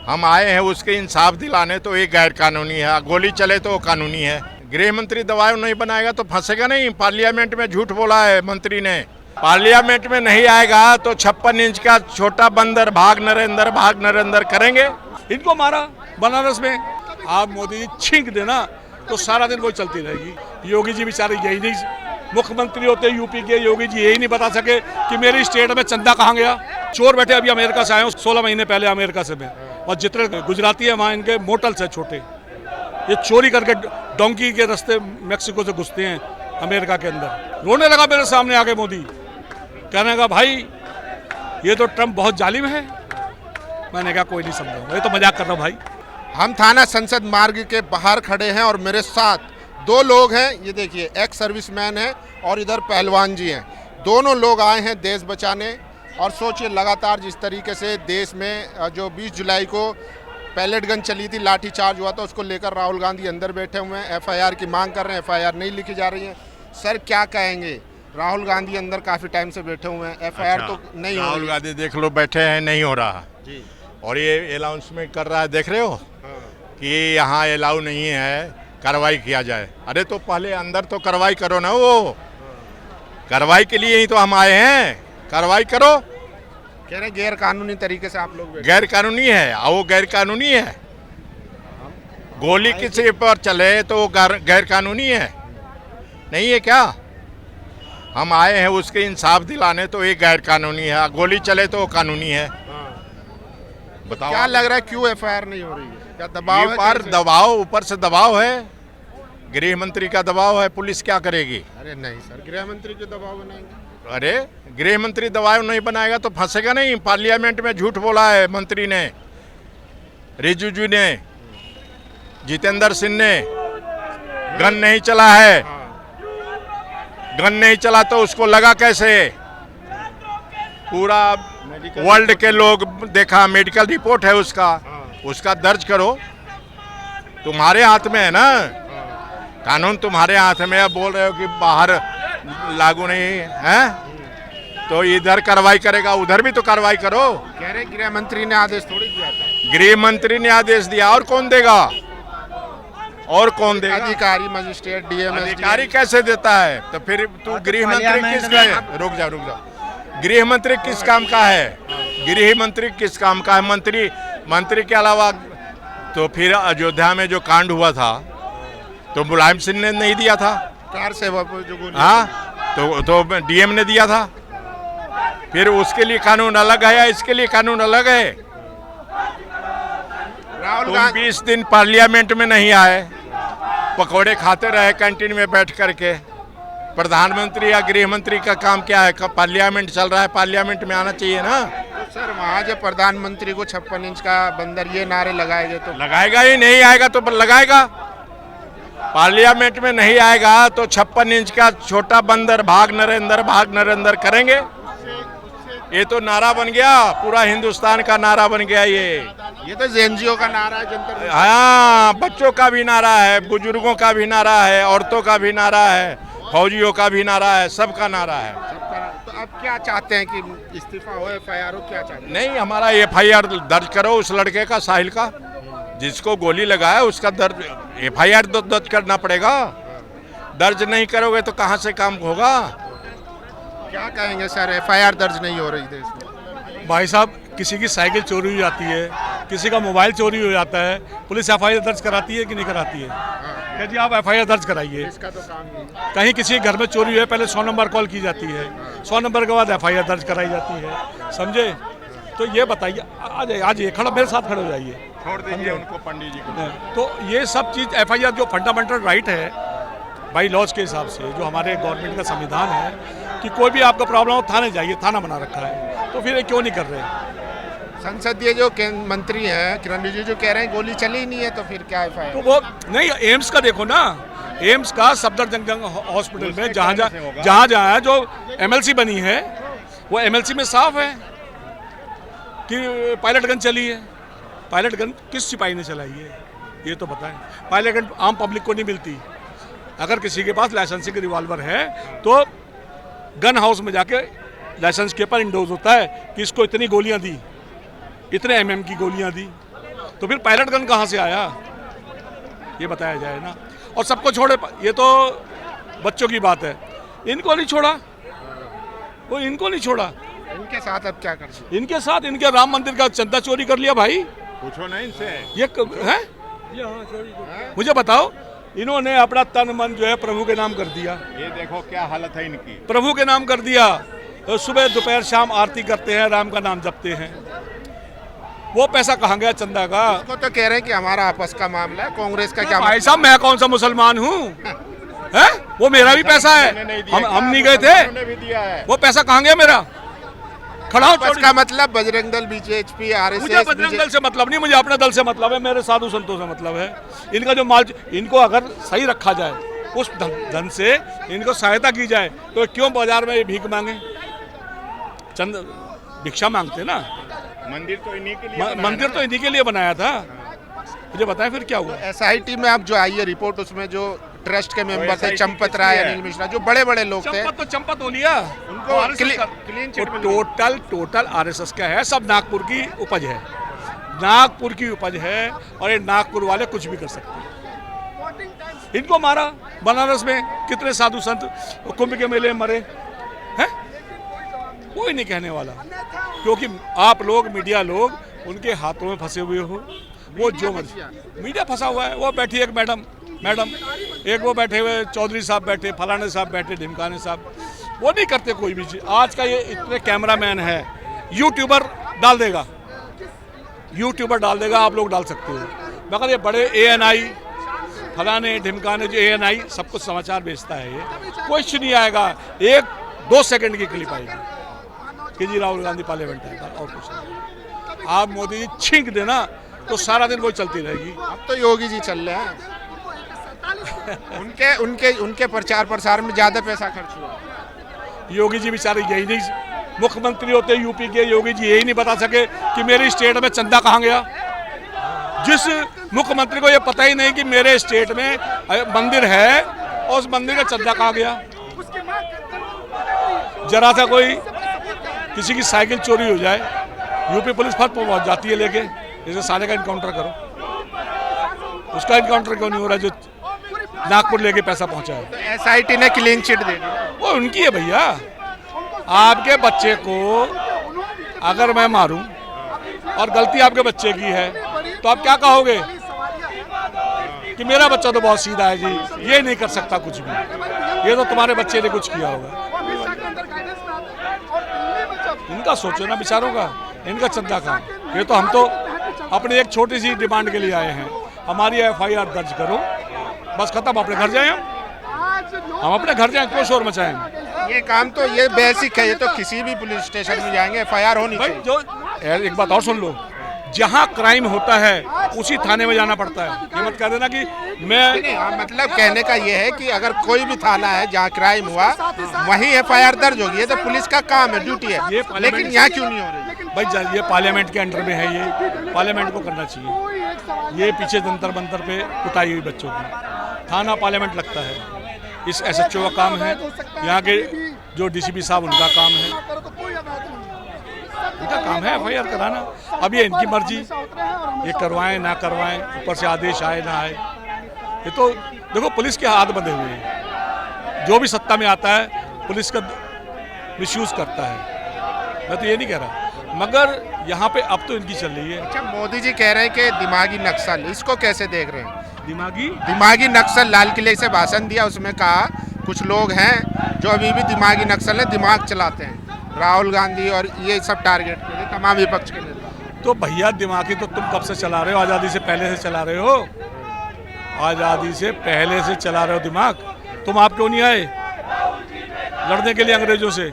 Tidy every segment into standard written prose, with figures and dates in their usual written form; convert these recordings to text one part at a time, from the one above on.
हम आए हैं उसके इंसाफ दिलाने, तो ये गैर कानूनी है। गोली चले तो कानूनी है। गृह मंत्री दबाव नहीं बनाएगा तो फंसेगा नहीं। पार्लियामेंट में झूठ बोला है मंत्री ने। पार्लियामेंट में नहीं आएगा तो 56 इंच का छोटा बंदर भाग नरेंद्र करेंगे। इनको मारा बनारस में। आप मोदी जी छींक देना तो सारा दिन वो चलती रहेगी। योगी जी बेचारे यही नहीं, मुख्यमंत्री होते यूपी के योगी जी यही नहीं बता सके कि मेरी स्टेट में चंदा कहाँ गया। चोर बैठे अभी अमेरिका से आए हूँ, 16 महीने पहले अमेरिका से मैं, और जितने गुजराती है वहाँ इनके मोटल्स है छोटे, ये चोरी करके डोंकी के रास्ते मेक्सिको से घुसते हैं अमेरिका के अंदर। रोने लगा मेरे सामने आके मोदी, कहने लगा भाई ये तो ट्रम्प बहुत जालिम है। मैंने कहा कोई नहीं समझा, मैं तो मजाक कर रहा हूँ भाई। हम थाना संसद मार्ग के बाहर खड़े हैं और मेरे साथ दो लोग हैं। ये देखिए, एक्स सर्विसमैन है और इधर पहलवान जी हैं। दोनों लोग आए हैं देश बचाने। और सोचिए, लगातार जिस तरीके से देश में जो 20 जुलाई को पैलेट गन चली थी, लाठी चार्ज हुआ था, उसको लेकर राहुल गांधी अंदर बैठे हुए हैं, एफआईआर की मांग कर रहे हैं। एफआईआर नहीं लिखी जा रही है। सर क्या कहेंगे? राहुल गांधी अंदर काफ़ी टाइम से बैठे हुए हैं, एफआईआर तो नहीं हो रही। राहुल गांधी देख लो बैठे हैं, नहीं हो रहा जी। और ये अनाउंसमेंट कर रहा है, देख रहे हो कि यहाँ अलाउ नहीं है, कार्रवाई किया जाए। अरे तो पहले अंदर तो कार्रवाई करो ना। वो कार्रवाई के लिए ही तो हम आए हैं, कार्रवाई करो। कह रहे गैर कानूनी तरीके से आप लोग गैर कानूनी है, वो गैर कानूनी है। गोली किसी पर चले तो वो गैर कानूनी है, नहीं है क्या? हम आए हैं उसके इंसाफ दिलाने, तो ये गैर कानूनी है। गोली चले तो कानूनी है। बताओ क्या लग रहा है, क्यों एफआईआर नहीं हो रही है? क्या दबाव है? पर दबाव, ऊपर से दबाव है, गृह मंत्री का दबाव है। पुलिस क्या करेगी? अरे नहीं सर, गृह मंत्री के दबाव बनाएंगे। अरे गृह मंत्री दबाव नहीं बनाएगा तो फंसेगा नहीं। पार्लियामेंट में झूठ बोला है मंत्री ने, रिजिजू ने, जितेंद्र सिंह ने। गन नहीं चला है, गन नहीं चला तो उसको लगा कैसे? पूरा वर्ल्ड के लोग देखा, मेडिकल रिपोर्ट है उसका दर्ज करो। तुम्हारे हाथ में है ना कानून, तुम्हारे हाथ में है। बोल रहे हो कि बाहर लागू नहीं है, तो इधर कार्रवाई करेगा, उधर भी तो कार्रवाई करो। कह रहे गृह मंत्री ने आदेश थोड़ी दिया था। गृह मंत्री ने आदेश दिया, और कौन देगा? और कौन देगा? अधिकारी, मजिस्ट्रेट, डीएम, अधिकारी कैसे देता है? तो फिर तू गृह मंत्री किसका है? रुक जा। गृह मंत्री किस काम का है? गृह मंत्री किस काम का है? मंत्री के अलावा तो फिर अयोध्या में जो कांड हुआ था तो मुलायम सिंह ने नहीं दिया था कार सेवा जो गोली, हाँ, तो डीएम ने दिया था। फिर उसके लिए कानून अलग है या इसके लिए कानून अलग है? राहुल तुम गांधी 20 दिन पार्लियामेंट में नहीं आए, पकौड़े खाते रहे कैंटीन में बैठ करके। प्रधानमंत्री या गृह मंत्री का काम क्या है? पार्लियामेंट चल रहा है, पार्लियामेंट में आना चाहिए ना। तो सर वहाँ जब प्रधानमंत्री को 56 इंच का बंदर ये नारे लगाएंगे तो लगाएगा ही, नहीं आएगा तो लगाएगा। पार्लियामेंट में नहीं आएगा तो 56 इंच का छोटा बंदर भाग नरेंद्र करेंगे। ये तो नारा बन गया, पूरा हिंदुस्तान का नारा बन गया ये तो जेएनजीओ का नारा है, जनता। हाँ, बच्चों का भी नारा है, बुजुर्गों का भी नारा है, औरतों का भी नारा है, फौजियों का भी नारा है, सबका नारा है। तो आप क्या चाहते हैं कि इस्तीफा हो, एफआईआर हो, क्या चाहते हैं? नहीं, हमारा एफआईआर दर्ज करो उस लड़के का, साहिल का, जिसको गोली लगाया उसका दर्ज एफआईआर दर्ज करना पड़ेगा। दर्ज नहीं करोगे तो कहाँ से काम होगा? क्या कहेंगे सर, एफआईआर दर्ज नहीं हो रही देश में? भाई साहब, किसी की साइकिल चोरी हो जाती है, किसी का मोबाइल चोरी हो जाता है, पुलिस एफआईआर दर्ज कराती है कि नहीं कराती है? क्या जी आप एफआईआर दर्ज कराइए। इसका तो काम ही है। कहीं किसी के घर में चोरी हुई है, पहले 100 नंबर कॉल की जाती है, 100 नंबर के बाद एफआईआर दर्ज कराई जाती है, समझे? तो ये बताइए, आज ये खड़ा मेरे साथ खड़े हो जाइए, छोड़ दीजिए उनको, पंडित जी को। तो ये सब चीज़ एफआईआर जो फंडामेंटल राइट है भाई लॉज के हिसाब से, जो हमारे गवर्नमेंट का संविधान है कि कोई भी आपका प्रॉब्लम हो थाने जाइए, थाना बना रखा है, तो फिर ये क्यों नहीं कर रहे? संसदीय जो मंत्री हैं किरण रिजिजू कह रहे हैं गोली चली ही नहीं है, तो फिर क्या एफआईआर? तो वो नहीं, एम्स का देखो ना, एम्स का सफदरजंग हॉस्पिटल में जहाँ है जो एमएलसी बनी है, वो एमएलसी में साफ है कि पायलट गन चली है। पायलट गन किस सिपाही ने चलाई है ये तो बताएं। पायलट गन आम पब्लिक को नहीं मिलती। अगर किसी के पास लाइसेंस के रिवॉल्वर है तो गन हाउस में जाके लाइसेंस के ऊपर इंडोज होता है कि इसको इतनी गोलियां दी, इतने एमएम की गोलियां दी, तो फिर पायलट गन कहाँ से आया, ये बताया जाए ना। और सबको छोड़े, ये तो बच्चों की बात है, इनको नहीं छोड़ा, वो इनको नहीं छोड़ा। इनके साथ अब क्या कर सकते? इनके साथ इनके राम मंदिर का चंदा चोरी कर लिया भाई, पूछो ना इनसे। ये है, मुझे बताओ, इन्होंने अपना तन मन जो है प्रभु के नाम कर दिया। ये देखो क्या हालत है इनकी, प्रभु के नाम कर दिया। सुबह दोपहर शाम आरती करते हैं, राम का नाम जपते हैं। वो पैसा कहाँ गया चंदा का? उसको तो कह रहे हैं कि हमारा आपस का मामला है, कांग्रेस का क्या? भाई साहब, मैं कौन सा मुसलमान हूँ? है, वो मेरा भी पैसा है, हम नहीं गए थे, भी दिया है। वो पैसा कहाँ गया मेरा? खड़ा हूँ। आपस का मतलब बजरंग दल, बीजेपी, मुझे आरएसएस, बजरंग दल से मतलब नहीं, मुझे अपने दल से मतलब है, मेरे साधु संतों से मतलब है। इनका जो माल, इनको अगर सही रखा जाए, उस धन से इनको सहायता की जाए, तो क्यों बाजार में ये भीख मांगे, चंद भिक्षा मांगते ना। मंदिर तो इन्हीं के लिए मंदिर तो इन्हीं के लिए बनाया था। मुझे बताएं फिर क्या हुआ? एसआईटी में अब जो आई है रिपोर्ट, उसमें जो ट्रस्ट के मेंबर थे, चंपत राय, अनिल मिश्रा, जो बड़े बड़े लोग थे, चंपत हो लिया उनको क्लीन चिट। टोटल आरएसएस का है, सब नागपुर की उपज है, नागपुर की उपज है, और ये नागपुर वाले कुछ भी कर सकते हैं। इनको मारा बनारस में, कितने साधु संत कुंभ के मेले में मरे हैं, कोई नहीं कहने वाला, क्योंकि आप लोग, मीडिया लोग, उनके हाथों में फंसे हुए हो। वो जो मीडिया फंसा हुआ है, वो बैठी एक मैडम, एक वो बैठे हुए चौधरी साहब बैठे, फलाने साहब बैठे, ढिमकाने साहब, वो नहीं करते कोई भी चीज। आज का ये इतने कैमरामैन है, यूट्यूबर डाल देगा, आप लोग डाल सकते हो, मगर ये बड़े ANI, फलाने ढिमकाने, जो ANI सब कुछ समाचार बेचता है, ये कुछ नहीं आएगा, 1-2 सेकंड की क्लिप आएगी कि जी राहुल गांधी पार्लियामेंट आएगा, और कुछ नहीं। आप मोदी जी छींक देना तो सारा दिन वो चलती रहेगी। अब तो योगी जी चल रहे हैं, उनके प्रचार प्रसार में ज्यादा पैसा खर्च हुआ। योगी जी बेचारे यही नहीं, मुख्यमंत्री होते यूपी के, योगी जी यही नहीं बता सके कि मेरे स्टेट में चंदा कहाँ गया। जिस मुख्यमंत्री को ये पता ही नहीं कि मेरे स्टेट में मंदिर है और उस मंदिर का चंदा कहाँ गया। जरा सा कोई किसी की साइकिल चोरी हो जाए, यूपी पुलिस फट पहुंच जाती है लेके, जैसे साले का इनकाउंटर करो, उसका इनकाउंटर क्यों नहीं हो रहा जो नागपुर लेके पैसा पहुंचा है? तो एसआईटी ने क्लीन चिट दे दी, वो उनकी है भैया। आपके बच्चे को अगर मैं मारूं और गलती आपके बच्चे की है, तो आप क्या कहोगे कि मेरा बच्चा तो बहुत सीधा है जी, ये नहीं कर सकता कुछ भी, ये तो तुम्हारे बच्चे ने कुछ किया होगा। इनका सोचो ना बेचारों का, इनका चंदा का। ये तो हम तो अपनी एक छोटी सी डिमांड के लिए आए हैं, हमारी FIR दर्ज करो, बस खत्म, अपने घर जाएं, हम अपने घर जाएं, क्यों शोर मचाएं? ये काम तो ये बेसिक है, ये तो किसी भी पुलिस स्टेशन में जाएंगे FIR होनी भाई चाहिए। जो एक बात और सुन लो, जहाँ क्राइम होता है उसी थाने में जाना पड़ता है। ये मत कह देना कि मैं नहीं, मतलब कहने का ये है कि अगर कोई भी थाना है जहाँ क्राइम हुआ, वहीं FIR दर्ज होगी, ये तो पुलिस का काम है, ड्यूटी है, लेकिन यहाँ क्यों नहीं हो रही? भाई ये पार्लियामेंट के अंडर में है, ये पार्लियामेंट को करना चाहिए। ये पीछे जंतर मंतर पे कुटाई हुई बच्चों की, थाना पार्लियामेंट लगता है, इस SHO का काम है, यहाँ के जो DCP साहब उनका काम है, इनका काम है FIR कराना। अब ये इनकी मर्जी, ये करवाएं ना करवाएं, ऊपर से आदेश आए ना आए, ये तो देखो पुलिस के हाथ बंधे हुए हैं। जो भी सत्ता में आता है पुलिस का मिसयूज करता है, मैं तो ये नहीं कह रहा, मगर यहाँ पे अब तो इनकी चल रही है। अच्छा, मोदी जी कह रहे हैं कि दिमागी नक्सल, इसको कैसे देख रहे हैं? दिमागी नक्सल, लाल किले से भाषण दिया, उसमें कहा कुछ लोग हैं जो अभी भी दिमागी नक्सल है, दिमाग चलाते हैं, राहुल गांधी और ये सब टारगेट पे, तमाम विपक्ष के नेता। तो भैया दिमागी तो तुम कब से चला रहे हो? आज़ादी से पहले से चला रहे हो, आज़ादी से पहले से चला रहे हो दिमाग। तुम आप क्यों नहीं आए लड़ने के लिए अंग्रेजों से?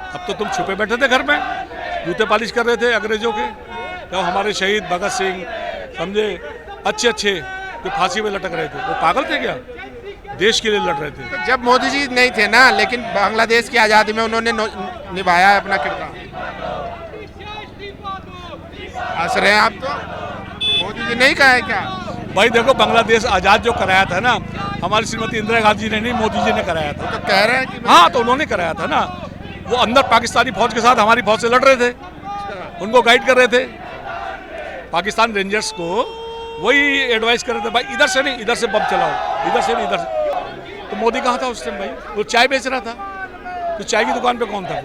अब तो तुम छुपे बैठे थे घर में, जूते पालिश कर रहे थे अंग्रेजों के। जब हमारे शहीद भगत सिंह, समझे, अच्छे जो फांसी में लटक रहे थे, वो पागल थे क्या? देश के लिए लड़ रहे थे। तो जब मोदी जी नहीं थे ना, लेकिन बांग्लादेश की आज़ादी में उन्होंने निभाया है अपना किरदार। हंस रहे हैं आप, तो मोदी जी नहीं कहा है क्या? भाई देखो, बांग्लादेश आज़ाद जो कराया था ना, हमारी श्रीमती इंदिरा गांधी ने नहीं, मोदी जी ने कराया था। तो कह रहे हैं कि हाँ, तो उन्होंने कराया था ना। वो अंदर पाकिस्तानी फौज के साथ हमारी फौज से लड़ रहे थे, उनको गाइड कर रहे थे। पाकिस्तान रेंजर्स को वही एडवाइस कर रहे थे, भाई इधर से नहीं इधर से बम चलाओ, इधर से नहीं इधर से। तो मोदी कहाँ था उस टाइम भाई? वो चाय बेच रहा था। तो चाय की दुकान पे कौन था?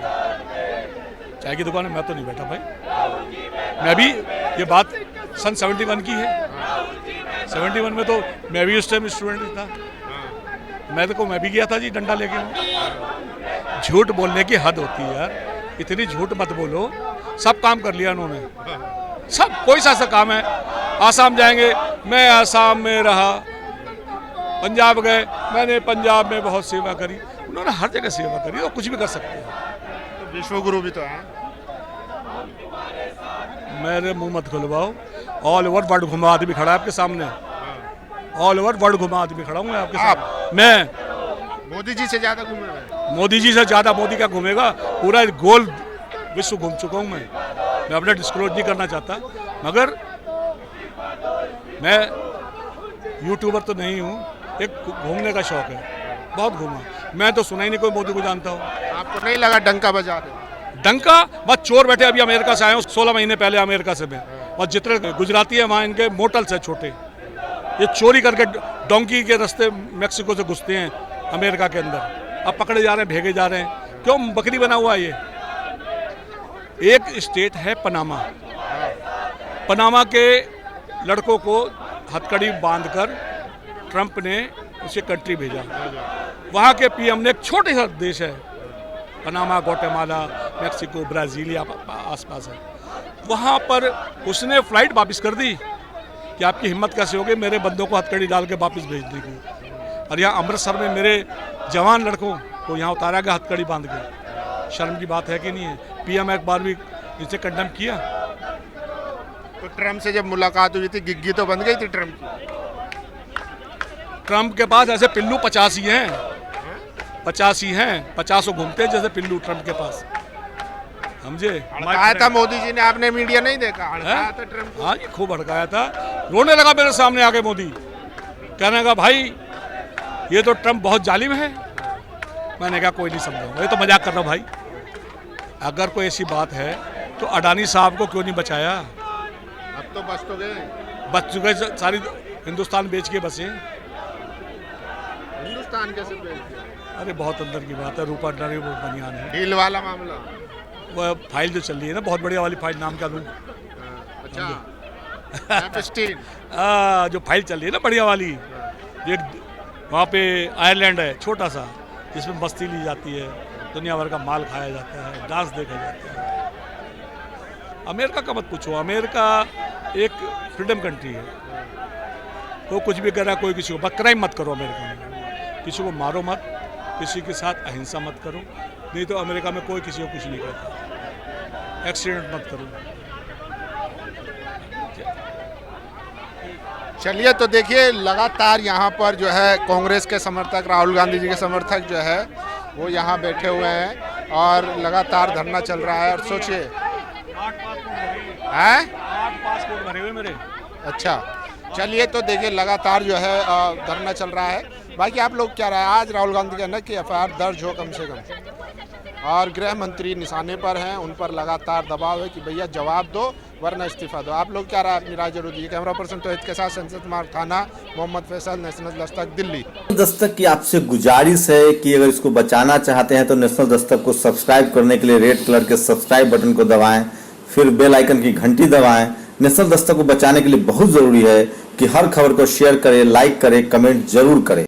चाय की दुकान में मैं तो नहीं बैठा भाई। मैं भी, ये बात सन 71 की है। 71 में तो मैं भी उस टाइम स्टूडेंट ही था। मैं भी गया था जी डंडा लेके। झूठ बोलने की हद होती है यार, इतनी झूठ मत बोलो। सब काम कर लिया उन्होंने, सब, कोई सा ऐसा काम है। आसाम जाएंगे, मैं आसाम में रहा, पंजाब गए, मैंने पंजाब में बहुत सेवा करी। उन्होंने हर जगह सेवा करी, तो कुछ भी कर सकते हैं। तो विश्व गुरु भी तो है। मेरे मुंह मत खुलवाओ। ऑल ओवर वर्ल्ड घुमा आदमी खड़ा है आपके सामने। ऑल ओवर वर्ल्ड घुमा आदमी खड़ा हूँ आपके सामने। मैं मोदी जी से ज्यादा घूमे हुए। मोदी जी से ज्यादा मोदी क्या घूमेगा? पूरा गोल विश्व घूम चुका हूँ मैं अपना डिस्क्लोज नहीं करना चाहता, मगर मैं यूट्यूबर तो नहीं हूँ। एक घूमने का शौक है, बहुत घूमा। मैं तो सुना ही नहीं कोई मोदी को जानता हूँ। आपको नहीं लगा डंका बजा रहे? डंका बस चोर बैठे। अभी अमेरिका से आए हूँ 16 महीने पहले अमेरिका से मैं। और जितने गुजराती है वहाँ इनके मोटल्स है छोटे, ये चोरी करके डोंकी के रास्ते मेक्सिको से घुसते हैं अमेरिका के अंदर। अब पकड़े जा रहे हैं, भेगे जा रहे हैं। क्यों बकरी बना हुआ है ये? एक स्टेट है पनामा। पनामा के लड़कों को हथकड़ी बांधकर ट्रंप ने उसे कंट्री भेजा। वहाँ के पीएम ने, एक छोटे सा देश है पनामा, ग्वाटेमाला, मेक्सिको, ब्राज़ील आसपास है, वहाँ पर उसने फ्लाइट वापस कर दी कि आपकी हिम्मत कैसे हो गई मेरे बंदों को हथकड़ी डाल के वापस भेजने की। और यहाँ अमृतसर में मेरे जवान लड़कों को यहाँ उतारा गया हथकड़ी बांध के। शर्म की बात है कि नहीं है? पीएम एक बार भी इसे कंडेम किया? तो ट्रम्प से जब मुलाकात हुई थी, गिग्गी तो बन गई थी ट्रम्प की। ट्रंप के पास ऐसे पिल्लू 85 हैं, 85 हैं, 50 घूमते हैं जैसे पिल्लू ट्रंप के पास, समझे? हड़काया था मोदी जी ने, आपने मीडिया नहीं देखा? हड़काया था ट्रम्प। हाँ जी, खूब हड़काया था। रोने लगा मेरे सामने आके मोदी, कहने लगा भाई ये तो ट्रंप बहुत जालिम है। मैंने कहा कोई नहीं समझाऊंगा, ये तो मजाक कर रहा हूँ भाई। अगर कोई ऐसी बात है तो अडानी साहब को क्यों नहीं बचाया? अब तो बच तो गए। बच चुके, सारी हिंदुस्तान बेच के बसे। हिंदुस्तान कैसे बेच दिया? अरे बहुत अंदर की बात है, रूपा अडानी वो बनियान है। डील वाला मामला, वो फाइल जो चल रही है ना, बहुत बढ़िया वाली फाइल, नाम क्या दूँ? अच्छा, एप्स्टीन। जो फाइल चल रही है ना बढ़िया वाली, एक वहाँ पे आयरलैंड है छोटा सा, जिसमें मस्ती ली जाती है, दुनिया भर का माल खाया जाता है, डांस देखा जाता है। अमेरिका का मत पूछो, अमेरिका एक फ्रीडम कंट्री है। वो कुछ भी कर रहा है, कोई किसी को, क्राइम मत करो अमेरिका में, किसी को मारो मत, किसी के साथ अहिंसा मत करो, नहीं तो अमेरिका में कोई किसी को कुछ नहीं करता। एक्सीडेंट मत करो। चलिए, तो देखिए लगातार यहाँ पर जो है कांग्रेस के समर्थक, राहुल गांधी जी के समर्थक जो है वो यहाँ बैठे हुए हैं और लगातार धरना चल रहा है। और सोचिए, 8 पासपोर्ट भरे हुए मेरे। अच्छा, चलिए, तो देखिए लगातार जो है धरना चल रहा है। बाकी आप लोग क्या रहा है? आज राहुल गांधी कहना कि एफआईआर दर्ज हो कम से कम, और गृह मंत्री निशाने पर हैं, उन पर लगातार दबाव है कि भैया जवाब दो वरना इस्तीफा दो। आप लोग क्या रहा है? अपनी राय जरूर दीजिए। कैमरा पर्सन तोहिद के साथ संसद मार्ग थाना, मोहम्मद फैसल, नेशनल दस्तक, दिल्ली। दस्तक की आपसे गुजारिश है कि अगर इसको बचाना चाहते हैं तो नेशनल दस्तक को सब्सक्राइब करने के लिए रेड कलर के सब्सक्राइब बटन को दबाएं, फिर बेल आइकन की घंटी दबाएं। नेशनल दस्तक को बचाने के लिए बहुत जरूरी है कि हर खबर को शेयर करें, लाइक करें, कमेंट जरूर करें।